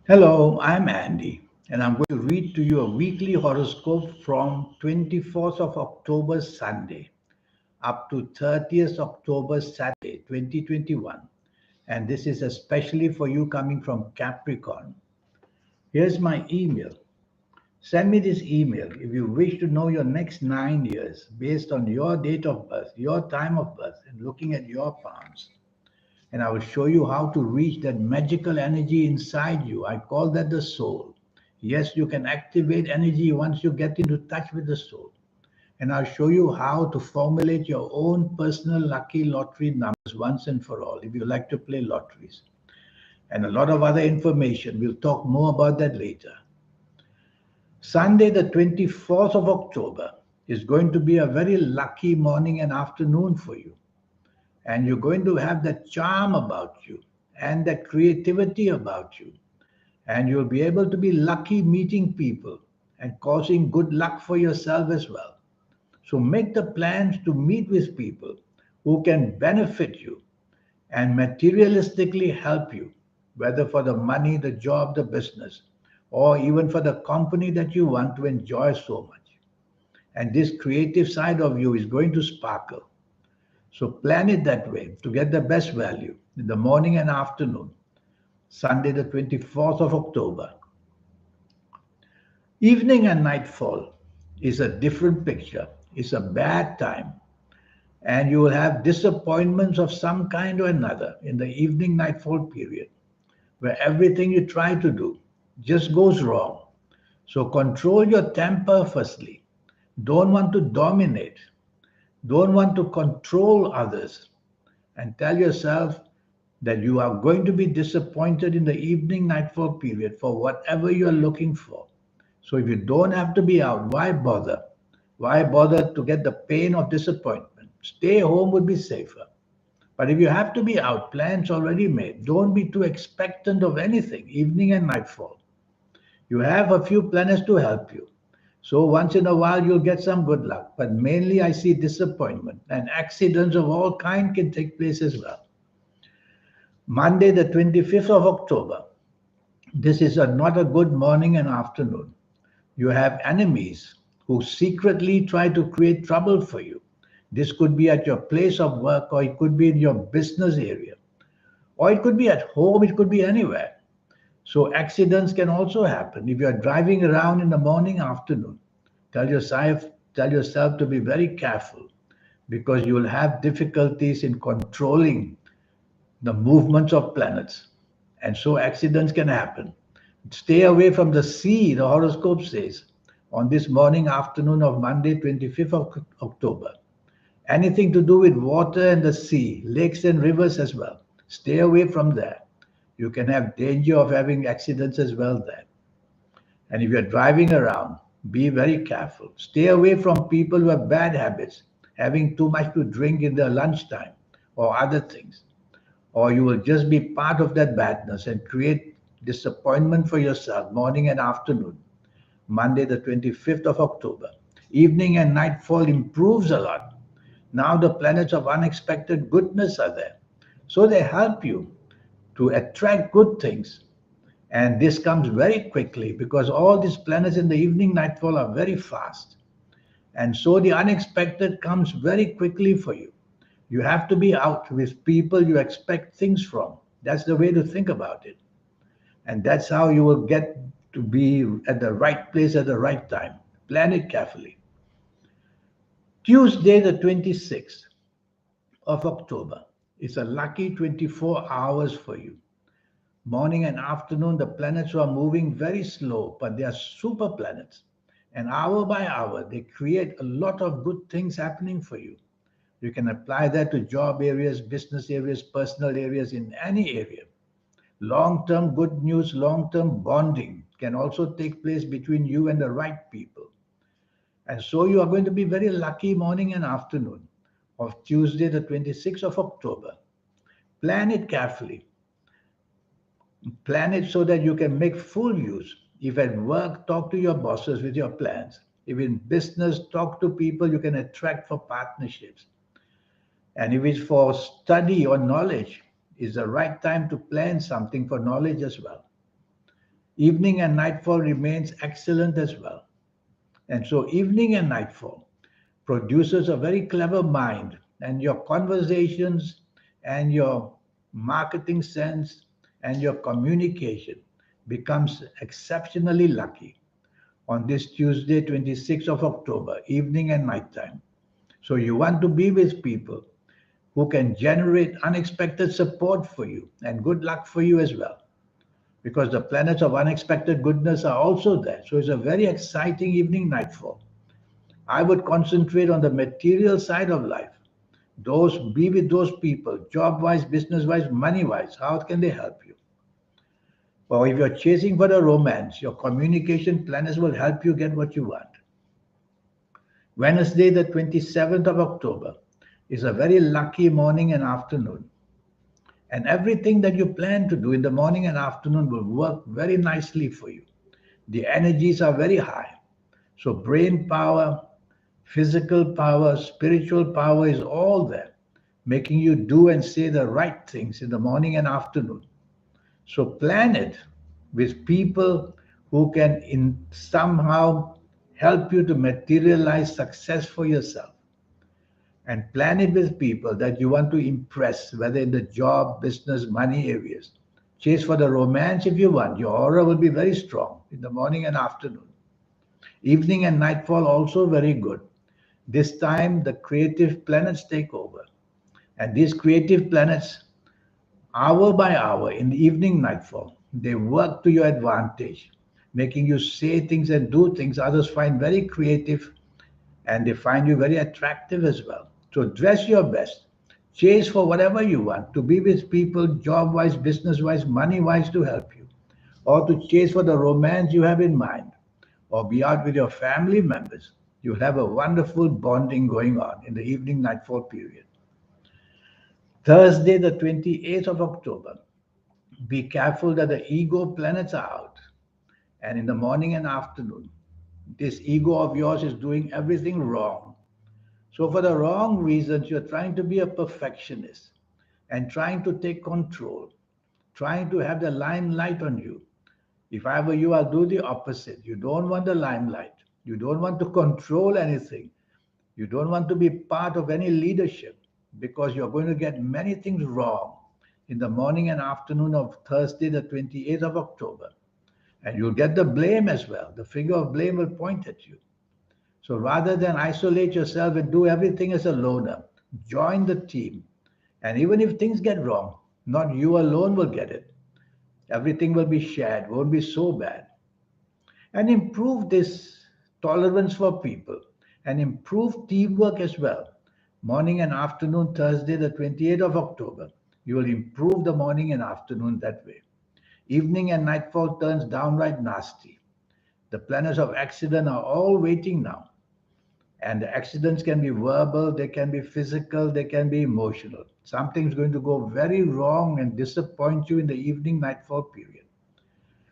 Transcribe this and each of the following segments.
Hello, I'm Andy, and I'm going to read to you a weekly horoscope from 24th of October Sunday up to 30th October Saturday 2021. And this is especially for you coming from Capricorn. Here's my email. Send me this email if you wish to know your next 9 years based on your date of birth, your time of birth, and looking at your palms. And I will show you how to reach that magical energy inside you. I call that the soul. Yes, you can activate energy once you get into touch with the soul. And I'll show you how to formulate your own personal lucky lottery numbers once and for all if you like to play lotteries. And a lot of other information. We'll talk more about that later. Sunday, the 24th of October, is going to be a very lucky morning and afternoon for you. And you're going to have that charm about you and that creativity about you. And you'll be able to be lucky meeting people and causing good luck for yourself as well. So make the plans to meet with people who can benefit you and materialistically help you, whether for the money, the job, the business, or even for the company that you want to enjoy so much. And this creative side of you is going to sparkle. So plan it that way to get the best value in the morning and afternoon, Sunday, the 24th of October. Evening and nightfall is a different picture. It's a bad time. And you will have disappointments of some kind or another in the evening nightfall period, where everything you try to do just goes wrong. So control your temper firstly. Don't want to dominate. Don't want to control others. And tell yourself that you are going to be disappointed in the evening nightfall period for whatever you're looking for. So if you don't have to be out, why bother? Why bother to get the pain of disappointment? Stay home would be safer. But if you have to be out, plans already made, don't be too expectant of anything, evening and nightfall. You have a few planets to help you. So once in a while you'll get some good luck. But mainly I see disappointment and accidents of all kind can take place as well. Monday, the 25th of October. This is not a good morning and afternoon. You have enemies who secretly try to create trouble for you. This could be at your place of work, or it could be in your business area, or it could be at home, it could be anywhere. So accidents can also happen. If you are driving around in the morning, afternoon, tell yourself to be very careful because you will have difficulties in controlling the movements of planets. And so accidents can happen. Stay away from the sea, the horoscope says, on this morning, afternoon of Monday, 25th of October. Anything to do with water and the sea, lakes and rivers as well. Stay away from there. You can have danger of having accidents as well there. And if you're driving around, be very careful. Stay away from people who have bad habits, having too much to drink in their lunchtime or other things. Or you will just be part of that badness and create disappointment for yourself morning and afternoon. Monday, the 25th of October. Evening and nightfall improves a lot. Now the planets of unexpected goodness are there. So they help you to attract good things. And this comes very quickly because all these planets in the evening nightfall are very fast. And so the unexpected comes very quickly for you. You have to be out with people you expect things from. That's the way to think about it. And that's how you will get to be at the right place at the right time. Plan it carefully. Tuesday, the 26th of October is a lucky 24 hours for you. Morning and afternoon, the planets are moving very slow, but they are super planets. And hour by hour, they create a lot of good things happening for you. You can apply that to job areas, business areas, personal areas, in any area. Long term good news, long term bonding can also take place between you and the right people. And so you are going to be very lucky morning and afternoon of Tuesday, the 26th of October. Plan it carefully. Plan it so that you can make full use. If at work, talk to your bosses with your plans. If in business, talk to people you can attract for partnerships. And if it's for study or knowledge, it's the right time to plan something for knowledge as well. Evening and nightfall remains excellent as well. And so evening and nightfall produces a very clever mind, and your conversations and your marketing sense and your communication becomes exceptionally lucky on this Tuesday, 26th of October, evening and nighttime. So you want to be with people who can generate unexpected support for you and good luck for you as well, because the planets of unexpected goodness are also there. So it's a very exciting evening nightfall. I would concentrate on the material side of life. Those be with those people, job wise, business wise, money wise. How can they help you? Or if you're chasing for the romance, your communication planets will help you get what you want. Wednesday, the 27th of October, is a very lucky morning and afternoon. And everything that you plan to do in the morning and afternoon will work very nicely for you. The energies are very high. So, brain power, physical power, spiritual power is all there, making you do and say the right things in the morning and afternoon. So, plan it with people who can somehow help you to materialize success for yourself, and plan it with people that you want to impress, whether in the job, business, money areas. Chase for the romance if you want. Your aura will be very strong in the morning and afternoon. Evening and nightfall also very good. This time the creative planets take over. And these creative planets, hour by hour in the evening nightfall, they work to your advantage, making you say things and do things others find very creative, and they find you very attractive as well. So dress your best. Chase for whatever you want, to be with people, job wise, business wise, money wise, to help you, or to chase for the romance you have in mind, or be out with your family members. You'll have a wonderful bonding going on in the evening nightfall period. Thursday, the 28th of October, be careful that the ego planets are out. And in the morning and afternoon, this ego of yours is doing everything wrong. So, for the wrong reasons, you're trying to be a perfectionist and trying to take control, trying to have the limelight on you. If I were you, I'll do the opposite. You don't want the limelight. You don't want to control anything. You don't want to be part of any leadership, because you're going to get many things wrong in the morning and afternoon of Thursday, the 28th of October. And you'll get the blame as well. The finger of blame will point at you. So rather than isolate yourself and do everything as a loner, join the team. And even if things get wrong, not you alone will get it. Everything will be shared, won't be so bad. And improve this tolerance for people and improve teamwork as well. Morning and afternoon, Thursday, the 28th of October, you will improve the morning and afternoon that way. Evening and nightfall turns downright nasty. The planets of accident are all waiting now. And the accidents can be verbal, they can be physical, they can be emotional. Something's going to go very wrong and disappoint you in the evening nightfall period.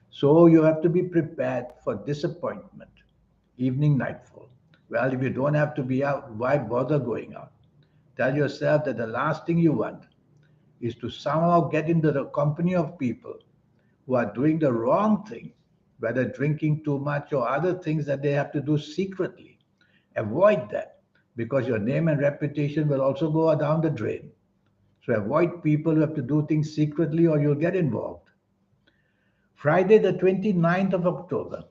So you have to be prepared for disappointment, evening nightfall. Well, if you don't have to be out, why bother going out? Tell yourself that the last thing you want is to somehow get into the company of people who are doing the wrong thing, whether drinking too much or other things that they have to do secretly. Avoid that, because your name and reputation will also go down the drain. So avoid people who have to do things secretly, or you'll get involved. Friday, the 29th of October.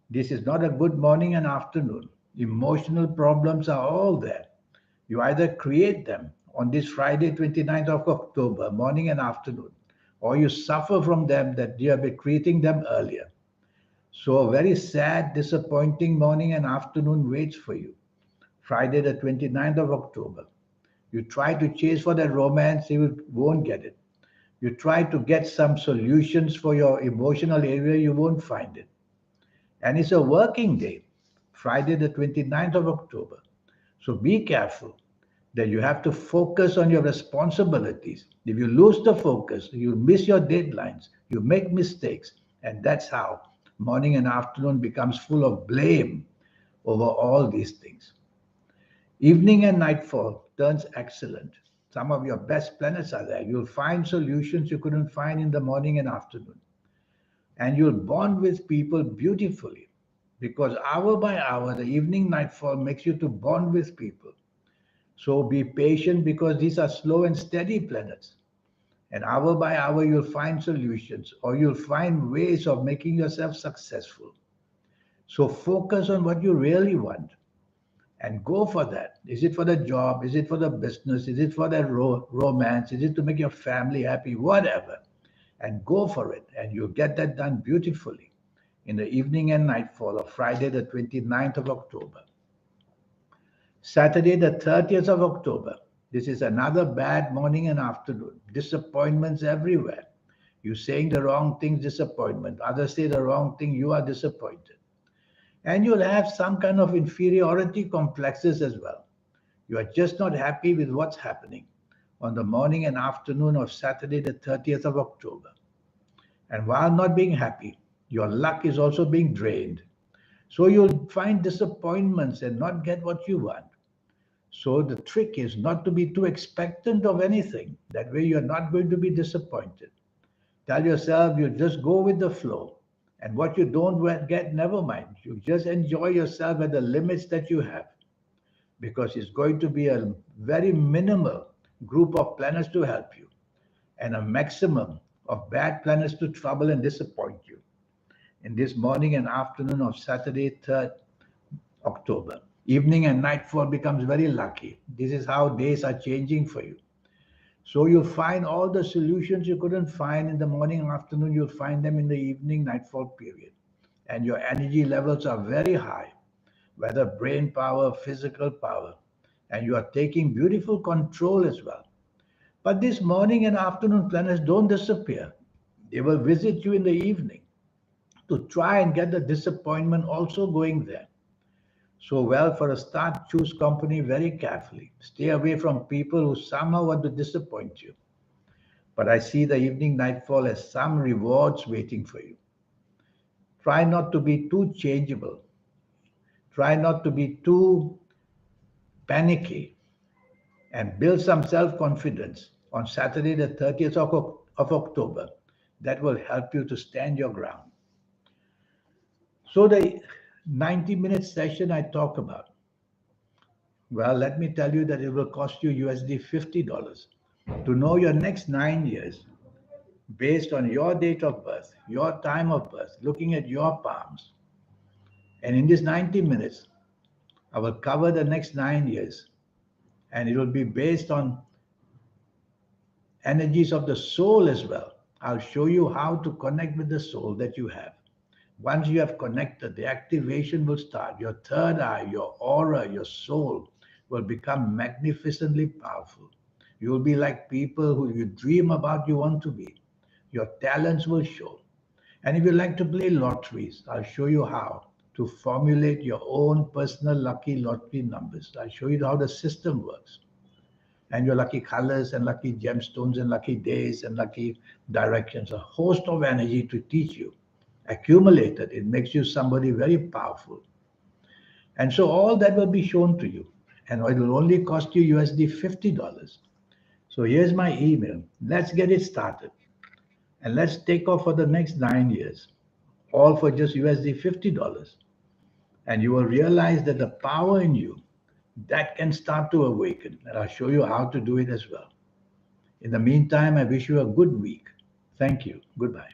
This is not a good morning and afternoon. Emotional problems are all there. You either create them on this Friday, 29th of October, morning and afternoon, or you suffer from them that you have been creating them earlier. So a very sad, disappointing morning and afternoon waits for you. Friday, the 29th of October. You try to chase for that romance, you won't get it. You try to get some solutions for your emotional area, you won't find it. And it's a working day, Friday, the 29th of October. So be careful that you have to focus on your responsibilities. If you lose the focus, you miss your deadlines, you make mistakes, and that's how morning and afternoon becomes full of blame over all these things. Evening and nightfall turns excellent. Some of your best planets are there. You'll find solutions you couldn't find in the morning and afternoon. and you'll bond with people beautifully, because hour by hour, the evening nightfall makes you to bond with people. So be patient, because these are slow and steady planets. And hour by hour, you'll find solutions, or you'll find ways of making yourself successful. So focus on what you really want and go for that. Is it for the job? Is it for the business? Is it for the romance? Is it to make your family happy? Whatever. And go for it. And you'll get that done beautifully in the evening and nightfall of Friday, the 29th of October. Saturday, the 30th of October. This is another bad morning and afternoon. Disappointments everywhere. You saying the wrong things, disappointment. Others say the wrong thing, you are disappointed. And you'll have some kind of inferiority complexes as well. You are just not happy with what's happening on the morning and afternoon of Saturday, the 30th of October. And while not being happy, your luck is also being drained. So you'll find disappointments and not get what you want. So the trick is not to be too expectant of anything. That way you're not going to be disappointed. Tell yourself you just go with the flow. And what you don't get, never mind. You just enjoy yourself at the limits that you have. Because it's going to be a very minimal group of planets to help you, and a maximum of bad planets to trouble and disappoint you in this morning and afternoon of Saturday, 3rd October. Evening and nightfall becomes very lucky. This is how days are changing for you. So you'll find all the solutions you couldn't find in the morning and afternoon, you'll find them in the evening nightfall period. And your energy levels are very high, whether brain power, physical power, and you are taking beautiful control as well. But these morning and afternoon planets don't disappear. They will visit you in the evening to try and get the disappointment also going there. So, well, for a start, choose company very carefully. Stay away from people who somehow want to disappoint you. But I see the evening nightfall as some rewards waiting for you. Try not to be too changeable. Try not to be too panicky, and build some self confidence on Saturday, the 30th of October. That will help you to stand your ground. So, the 90-minute session I talk about, well, let me tell you that it will cost you USD $50 to know your next 9 years based on your date of birth, your time of birth, looking at your palms. And in these 90 minutes, I will cover the next 9 years, and it will be based on energies of the soul as well. I'll show you how to connect with the soul that you have. Once you have connected, the activation will start. Your third eye, your aura, your soul will become magnificently powerful. You will be like people who you dream about you want to be. Your talents will show. And if you like to play lotteries, I'll show you how to formulate your own personal lucky lottery numbers. I'll show you how the system works, and your lucky colors and lucky gemstones and lucky days and lucky directions, a host of energy to teach you. Accumulated, it makes you somebody very powerful. And so all that will be shown to you. And it will only cost you USD $50. So here's my email. Let's get it started. And let's take off for the next 9 years, all for just USD $50. And you will realize that the power in you that can start to awaken. And I'll show you how to do it as well. In the meantime, I wish you a good week. Thank you. Goodbye.